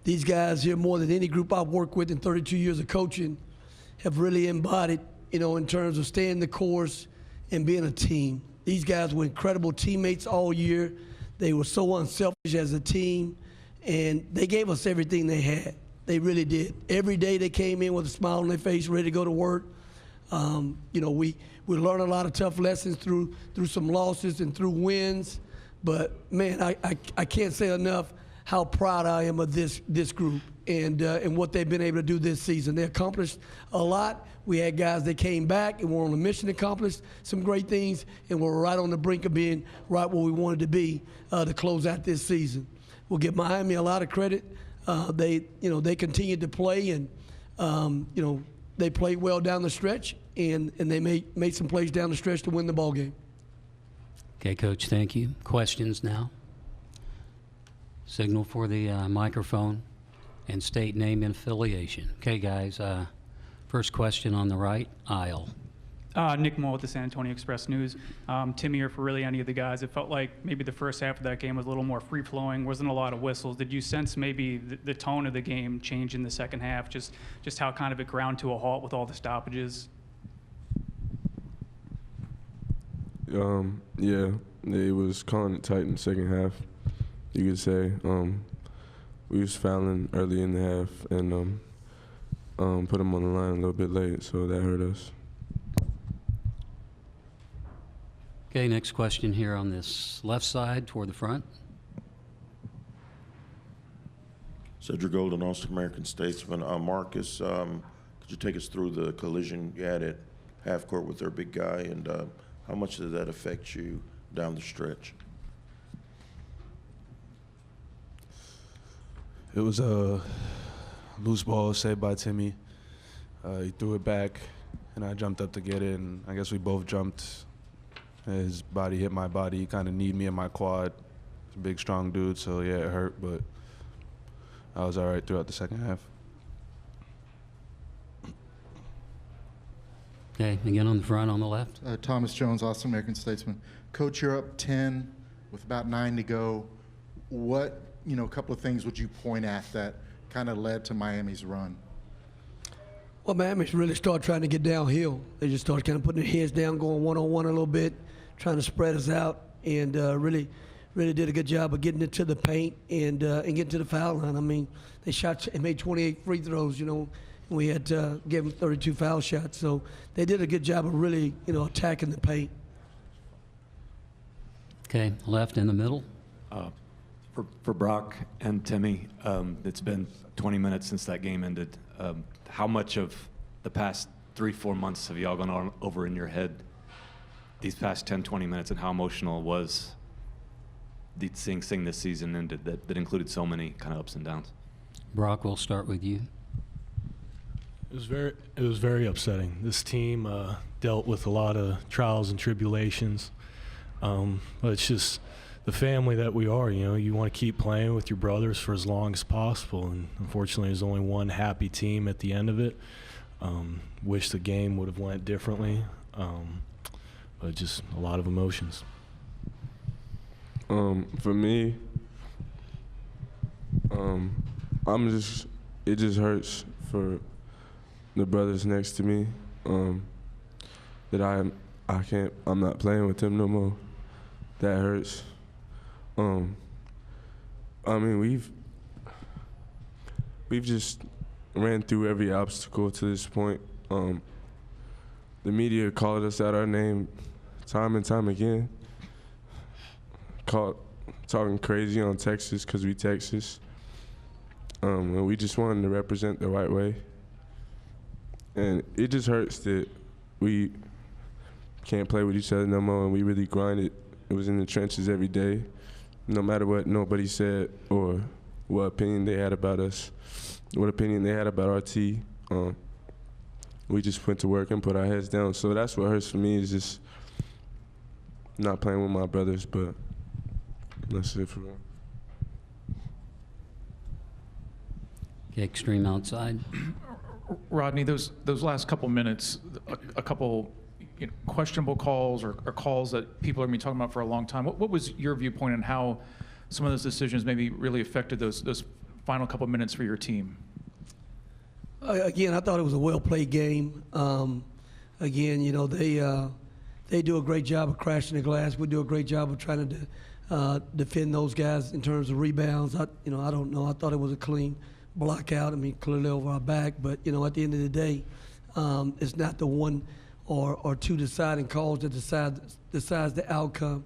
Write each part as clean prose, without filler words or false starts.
these guys here, more than any group I've worked with in 32 years of coaching, have really embodied, in terms of staying the course and being a team. These guys were incredible teammates all year. They were so unselfish as a team, and they gave us everything they had. They really did. Every day they came in with a smile on their face, ready to go to work. We learned a lot of tough lessons through some losses and through wins. But, man, I can't say enough how proud I am of this group and what they've been able to do this season. They accomplished a lot. We had guys that came back and were on a mission to accomplish some great things, and we're right on the brink of being right where we wanted to be to close out this season. We'll give Miami a lot of credit. They continued to play, and they played well down the stretch, and they made some plays down the stretch to win the ball game. Okay, Coach, thank you. Questions now? Signal for the microphone and state name and affiliation. Okay, guys, first question on the right aisle. Nick Moore with the San Antonio Express News. Timmy, or for really any of the guys, it felt like maybe the first half of that game was a little more free-flowing, wasn't a lot of whistles. Did you sense maybe the tone of the game change in the second half, just how kind of it ground to a halt with all the stoppages? Yeah, it was calling it tight in the second half, you could say. We was fouling early in the half and put them on the line a little bit late, so that hurt us. Okay, next question here on this left side toward the front. Cedric Golden, Austin American Statesman. Marcus, could you take us through the collision you had at half court with their big guy, and how much did that affect you down the stretch? It was a loose ball saved by Timmy. He threw it back, and I jumped up to get it, and I guess we both jumped. His body hit my body. He kind of kneed me in my quad. He's a big, strong dude, so yeah, it hurt, but I was all right throughout the second half. Okay, again on the front on the left. Thomas Jones, Austin American Statesman. Coach, you're up 10 with about 9 to go. What, a couple of things would you point at that kind of led to Miami's run? Well, Miami's really started trying to get downhill. They just started kind of putting their heads down, going one-on-one a little bit, trying to spread us out, and really did a good job of getting into the paint and getting to the foul line. I mean, they made 28 free throws, we had to give them 32 foul shots. So they did a good job of really, attacking the paint. Okay, left in the middle. For Brock and Timmy, it's been 20 minutes since that game ended. How much of the past 3-4 months have y'all gone on over in your head these past 10-20 minutes, and how emotional was seeing this season ended that included so many kind of ups and downs? Brock, we'll start with you. It was very upsetting. This team dealt with a lot of trials and tribulations, but it's just the family that we are. You want to keep playing with your brothers for as long as possible, and unfortunately there's only one happy team at the end of it. Wish the game would have went differently, but just a lot of emotions. For me, it just hurts for the brothers next to me, that I'm not playing with them no more. That hurts. We've just ran through every obstacle to this point. The media called us out our name time and time again. Talking crazy on Texas because we Texas. And we just wanted to represent the right way. And it just hurts that we can't play with each other no more, and we really grinded. It was in the trenches every day, no matter what nobody said or what opinion they had about us, what opinion they had about our team. We just went to work and put our heads down. So that's what hurts for me, is just not playing with my brothers, but that's it for me. Okay, extreme outside. Rodney, those last couple minutes, a couple questionable calls or calls that people have been talking about for a long time. What was your viewpoint on how some of those decisions maybe really affected those final couple minutes for your team? Again, I thought it was a well-played game. Again, you know, they do a great job of crashing the glass. We do a great job of trying to defend those guys in terms of rebounds. I don't know. I thought it was a clean block out. I mean, clearly over our back. But, you know, at the end of the day, it's not the one or two deciding calls that decides the outcome.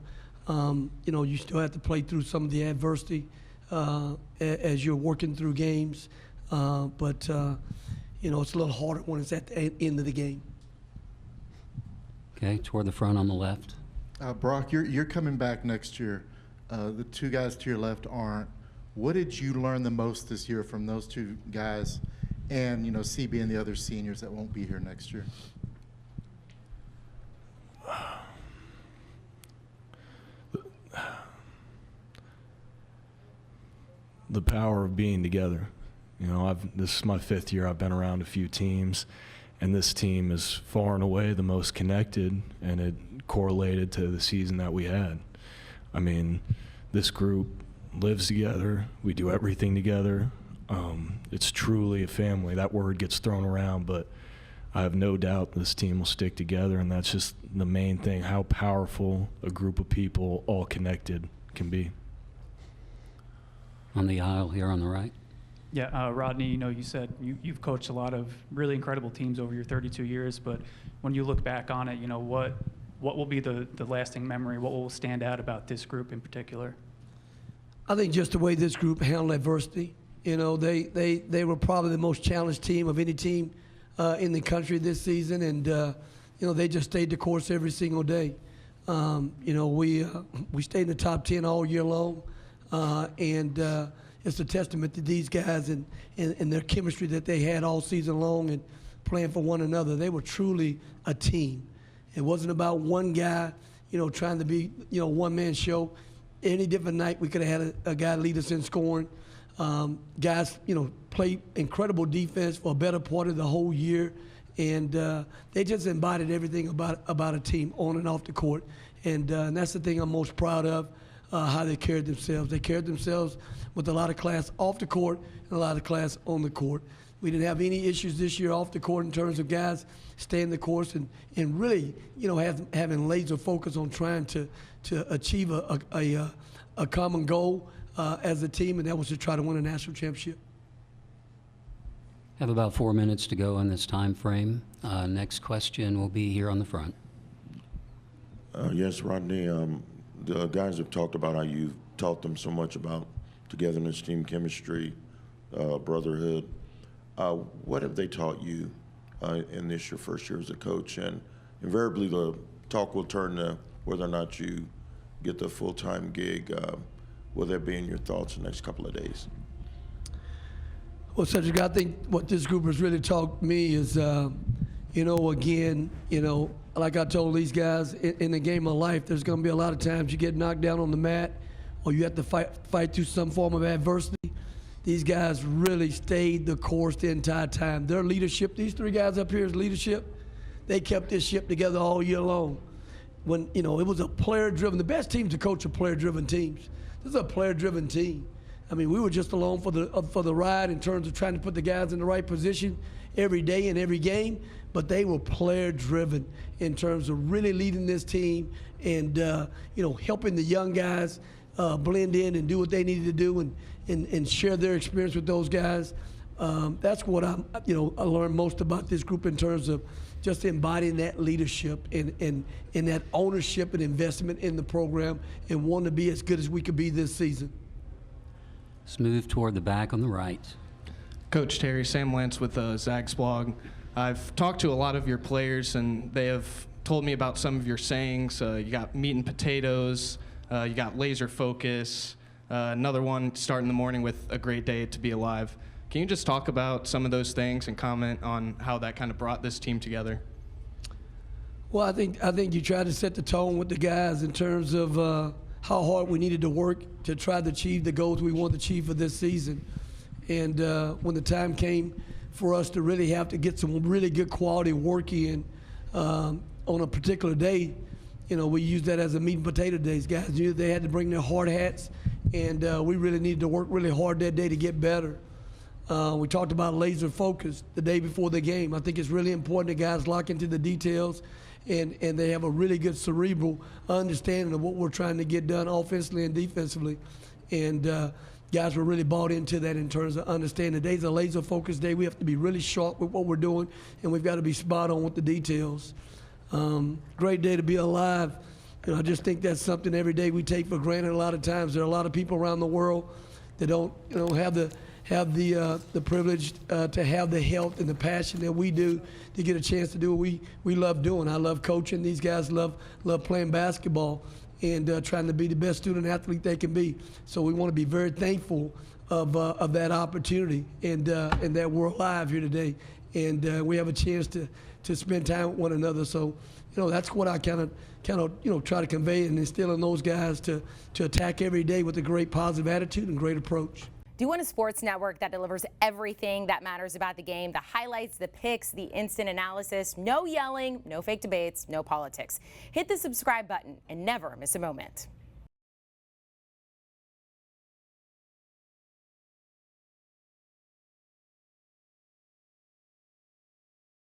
You know, you still have to play through some of the adversity as you're working through games. But you know, it's a little harder when it's at the end of the game. Okay, toward the front on the left. Brock, you're coming back next year. The two guys to your left aren't. What did you learn the most this year from those two guys, and you know, CB and the other seniors that won't be here next year? The power of being together. You know, this is my 5th year. I've been around a few teams, and this team is far and away the most connected, and it correlated to the season that we had. I mean, this group lives together. We do everything together. It's truly a family. That word gets thrown around, but I have no doubt this team will stick together, and that's just the main thing, how powerful a group of people all connected can be. On the aisle here on the right. Yeah, Rodney, you know, you said you've coached a lot of really incredible teams over your 32 years, but when you look back on it, you know, what will be the lasting memory? What will stand out about this group in particular? I think just the way this group handled adversity. You know, they were probably the most challenged team of any team in the country this season, and you know, they just stayed the course every single day. You know, we stayed in the top 10 all year long, and it's a testament to these guys and their chemistry that they had all season long and playing for one another. They were truly a team. It wasn't about one guy, you know, trying to be, you know, one-man show. Any different night, we could have had a guy lead us in scoring. Guys, you know, played incredible defense for a better part of the whole year, and they just embodied everything about a team on and off the court. And that's the thing I'm most proud of, how they carried themselves. They carried themselves with a lot of class off the court and a lot of class on the court. We didn't have any issues this year off the court in terms of guys staying the course and really, you know, having laser focus on trying to achieve a common goal as a team, and that was to try to win a national championship. Have about 4 minutes to go in this time frame. Next question will be here on the front. Yes, Rodney, the guys have talked about how you've taught them so much about togetherness, team chemistry, brotherhood. What have they taught you in this your first year as a coach? And invariably the talk will turn to whether or not you get the full-time gig. Will that be in your thoughts the next couple of days? Well, Cedric, I think what this group has really taught me is, you know, again, you know, like I told these guys, in the game of life, there's going to be a lot of times you get knocked down on the mat or you have to fight through some form of adversity. These guys really stayed the course the entire time. Their leadership, these three guys up here's leadership, they kept this ship together all year long. When, you know, it was a player-driven, the best teams to coach are player-driven teams. This is a player-driven team. I mean, we were just along for the ride in terms of trying to put the guys in the right position every day in every game, but they were player-driven in terms of really leading this team and, you know, helping the young guys blend in and do what they needed to do and share their experience with those guys. That's what I learned most about this group in terms of just embodying that leadership and that ownership and investment in the program and wanting to be as good as we could be this season. Let's move toward the back on the right. Coach Terry, Sam Lance with Zags blog. I've talked to a lot of your players, and they have told me about some of your sayings. You got meat and potatoes, you got laser focus, another one, start in the morning with a great day to be alive. Can you just talk about some of those things and comment on how that kind of brought this team together? Well, I think you try to set the tone with the guys in terms of how hard we needed to work to try to achieve the goals we wanted to achieve for this season. And when the time came for us to really have to get some really good quality work in on a particular day, you know, we used that as a meat and potato days. Guys knew they had to bring their hard hats and we really needed to work really hard that day to get better. We talked about laser focus the day before the game. I think it's really important that guys lock into the details and they have a really good cerebral understanding of what we're trying to get done offensively and defensively. And guys were really bought into that in terms of understanding. Today's a laser focus day. We have to be really sharp with what we're doing, and we've got to be spot on with the details. Great day to be alive. I just think that's something every day we take for granted. A lot of times there are a lot of people around the world that don't have the privilege to have the health and the passion that we do to get a chance to do what we love doing. I love coaching. These guys love playing basketball and trying to be the best student athlete they can be. So we want to be very thankful of that opportunity and that we're alive here today, and we have a chance to spend time with one another. So that's what I kind of try to convey and instill in those guys to attack every day with a great positive attitude and great approach. dness Sports Network that delivers everything that matters about the game, the highlights, the picks, the instant analysis, no yelling, no fake debates, no politics. Hit the subscribe button and never miss a moment.